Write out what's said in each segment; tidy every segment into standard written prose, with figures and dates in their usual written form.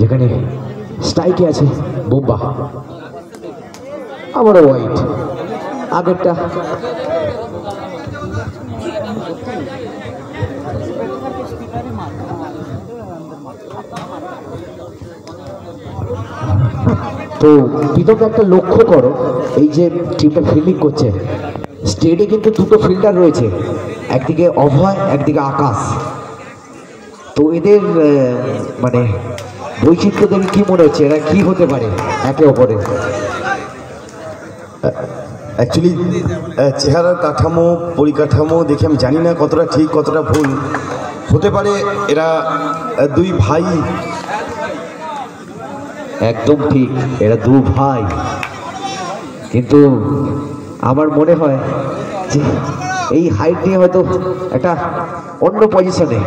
যেখানে স্ট্রাইকে আছে বুম্বা, আবারও ওয়াইড। আগেরটা তো বিতর্ক একটা লক্ষ্য করো, এই যে টিমটা ফিল্ডিং করছে, স্টেডে কিন্তু দুটো ফিল্ডার রয়েছে, একদিকে অভয় একদিকে আকাশ। তো এদের মানে বৈচিত্র্য দেখে কি মনে হচ্ছে, এরা কি হতে পারে একে অপরের? অ্যাকচুয়ালি চেহারার কাঠামো পরিকাঠামো দেখে আমি জানি না কতটা ঠিক কতটা ভুল হতে পারে। এরা দুই ভাই। একদম ঠিক, এরা দু ভাই, কিন্তু আমার মনে হয় যে এই হাইট নিয়ে হয়তো একটা অন্য পজিশনে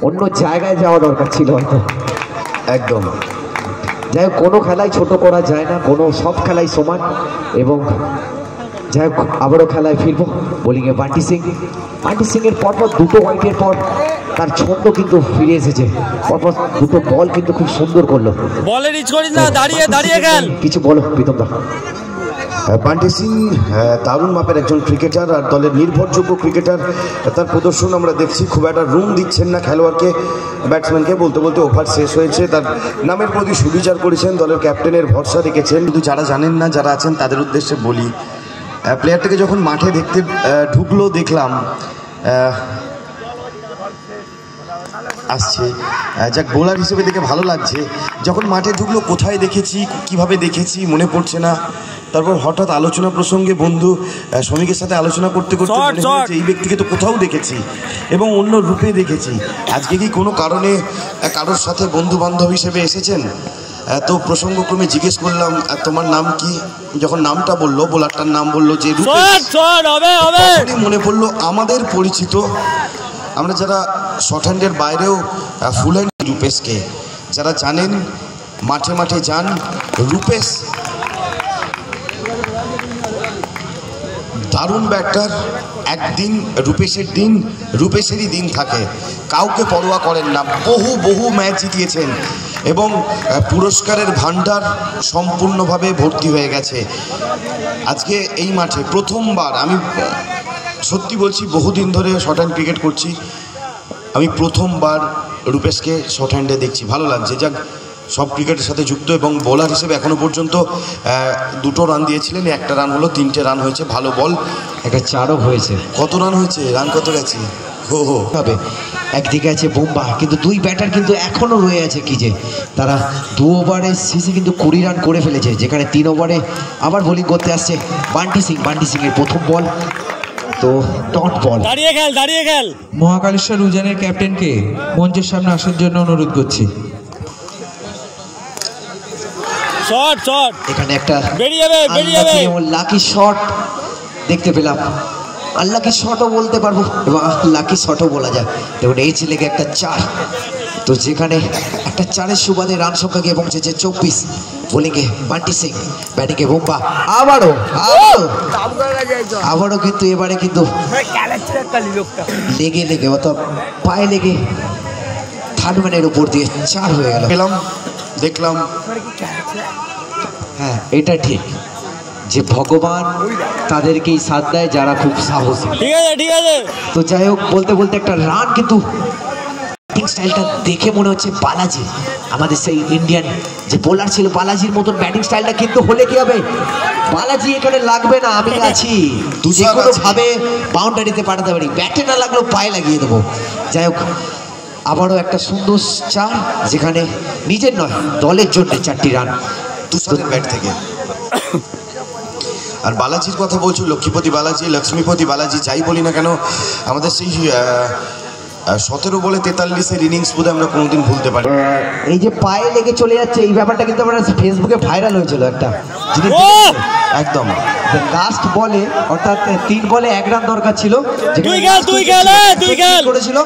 অন্য জায়গায় যাওয়া দরকার ছিল হয়তো। একদম। যাই হোক, কোনো খেলায় ছোট করা যায় না, কোনো সব খেলাই সমান। এবং যাই হোক, আবারও খেলায় ফিরবো। বোলিংয়ে বান্টি সিং। বান্টি সিংয়ের পরপর দুটো ওয়াইডের পর তার ছন্দ কিন্তু ফিরে এসেছে। পরপর দুটো বল কিন্তু খুব সুন্দর করলো। বলে রিচ করিস না, দাঁড়িয়ে দাঁড়িয়ে খেল। কিছু বলো প্রীতম দা। বান্টি সিং দারুণ মাপের একজন ক্রিকেটার আর দলের নির্ভরযোগ্য ক্রিকেটার। তার প্রদর্শন আমরা দেখছি, খুব একটা রুম দিচ্ছেন না খেলোয়াড়কে, ব্যাটসম্যানকে। বলতে বলতে ওভার শেষ হয়েছে। তার নামের প্রতি সুবিচার করেছেন, দলের ক্যাপ্টেনের ভরসা রেখেছেন। কিন্তু যারা জানেন না, যারা আছেন তাদের উদ্দেশ্যে বলি, প্লেয়ারটাকে যখন মাঠে দেখতে ঢুকলো দেখলাম আসছে, যাক বোলার হিসেবে দেখে ভালো লাগছে। যখন মাঠে ঢুকলো কোথায় দেখেছি, কিভাবে দেখেছি মনে পড়ছে না। তারপর হঠাৎ আলোচনা প্রসঙ্গে বন্ধু শ্রমিকের সাথে আলোচনা করতে করতে মনে হয়েছে এই ব্যক্তিকে তো কোথাও দেখেছি এবং অন্য রূপে দেখেছি। আজকে কি কোনো কারণে কারোর সাথে বন্ধু বান্ধব হিসেবে এসেছেন? তো প্রসঙ্গক্রমে জিজ্ঞেস করলাম তোমার নাম কি। যখন নামটা বললো, বোলারটার নাম বললো যে রূপেশ, মনে পড়লো আমাদের পরিচিত, আমরা যারা শর্ট হ্যান্ডের বাইরেও ফুল হ্যান্ড রূপেশকে যারা জানেন, মাঠে মাঠে যান, রূপেশ দারুণ ব্যাটার। একদিন রূপেশের দিন রূপেশেরই দিন থাকে, কাউকে পরোয়া করেন না। বহু বহু ম্যাচ জিতিয়েছেন এবং পুরস্কারের ভান্ডার সম্পূর্ণভাবে ভর্তি হয়ে গেছে। আজকে এই মাঠে প্রথমবার, আমি সত্যি বলছি বহুদিন ধরে শর্ট হ্যান্ড ক্রিকেট করছি, আমি প্রথমবার রূপেশকে শর্ট হ্যান্ডে দেখছি, ভালো লাগছে। যাক, সব ক্রিকেটের সাথে যুক্ত এবং বোলার হিসেবে এখনও পর্যন্ত 2টো রান দিয়েছিলেন, 1টা রান হলো, 3টে রান হয়েছে, ভালো বল, একটা 4ও হয়েছে। কত রান হয়েছে, রান কত গেছে? হবে একদিকে আছে বোম্বা, কিন্তু দুই ব্যাটার কিন্তু এখনো রয়ে আছে কি যে তারা 2 ওভারের শেষে কিন্তু 20 রান করে ফেলেছে, যেখানে 3 ওভারে আবার বোলিং করতে আসছে বান্টি সিং। বান্টি সিং এর প্রথম বল তো ডট বল। দাঁড়িয়ে খেল, দাঁড়িয়ে খেল। মহাকালেশ্বর উজানের ক্যাপ্টেনকে মঞ্চের সামনে আসার জন্য অনুরোধ করছি। শট শট, এখানে একটা বেরিয়ে যাবে, বেরিয়ে যাবে, লাকি শট দেখতে পেলাম। আল্লাকি শটও বলতে পারবো এবং লাকি শটও বলা যায়। দেখুন এই ছেলেকে একটা 4, তো যেখানে একটা 4-এর সুবাদে রান সংখ্যা গিয়ে পৌঁছেছে 24। বোলিংয়ে বান্টি সিং, ব্যাটিংয়ে বোম্বা। আবারও কিন্তু এবারে কিন্তু লেগে লেগে অর্থাৎ পায়ে লেগে থার্ডম্যানের উপর দিয়ে 4 হয়ে গেল। পেলাম, দেখলাম, হ্যাঁ এটা ঠিক যে ভগবান তাদেরকেই সাথ দেয় যারা খুব সাহসী। ঠিক আছে, ঠিক আছে। তো যাই হোক, বলতে বলতে একটা রান, কিন্তু ব্যাটিং স্টাইলটা দেখে মনে হচ্ছে বালাজি, আমাদের সেই ইন্ডিয়ান যে বোলার ছিল বালাজির মতন ব্যাটিং স্টাইলটা কিন্তু হলে কি হবে, বালাজি এখানে লাগবে না, আমি আছি, যে কোনো ভাবে বাউন্ডারিতে পাঠাতে পারি, ব্যাটে না লাগলেও পায়ে লাগিয়ে দেবো। যাই হোক, আবারও একটা সুন্দর 4, যেখানে নিজের নয় দলের জন্য 4টি রান তুষারের ব্যাট থেকে। আর বালাজির কথা বলছো, লক্ষ্মীপতি বালাজি, লক্ষ্মীপতি বালাজি, যাই বলি না কেন, আমাদের সেই 17 বলে 43-এর ইনিংস বোধহয় আমরা কোনোদিন ভুলতে পারি। এই যে পায়ে লেগে চলে যাচ্ছে, এই ব্যাপারটা কিন্তু আমরা ফেসবুকে ভাইরাল হয়েছিল একটা জিনিস। একদম লাস্ট বলে, অর্থাৎ 3 বলে 1 রান দরকার ছিল, করেছিল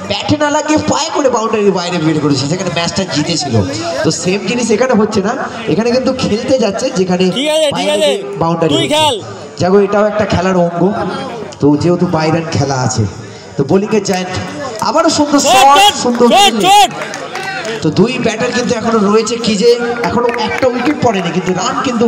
ব্যাটে না লাগিয়ে পায়ে করে বাউন্ডারির বাইরে বের করেছে, সেখানে ম্যাচটা জিতেছিল। তো সেম জিনিস এখানে হচ্ছে না, এখানে কিন্তু খেলতে যাচ্ছে যেখানে বাউন্ডারি। যাগো, এটাও একটা খেলার অঙ্গ, তো যেহেতু বাইরে খেলা আছে। তো বোলিংয়ে জায়ান্ট, আবারও সুন্দর শট, সুন্দর তো দুই ব্যাটার কিন্তু এখনো রয়েছে কি যে এখনো একটা উইকেট পড়েনি, কিন্তু রান কিন্তু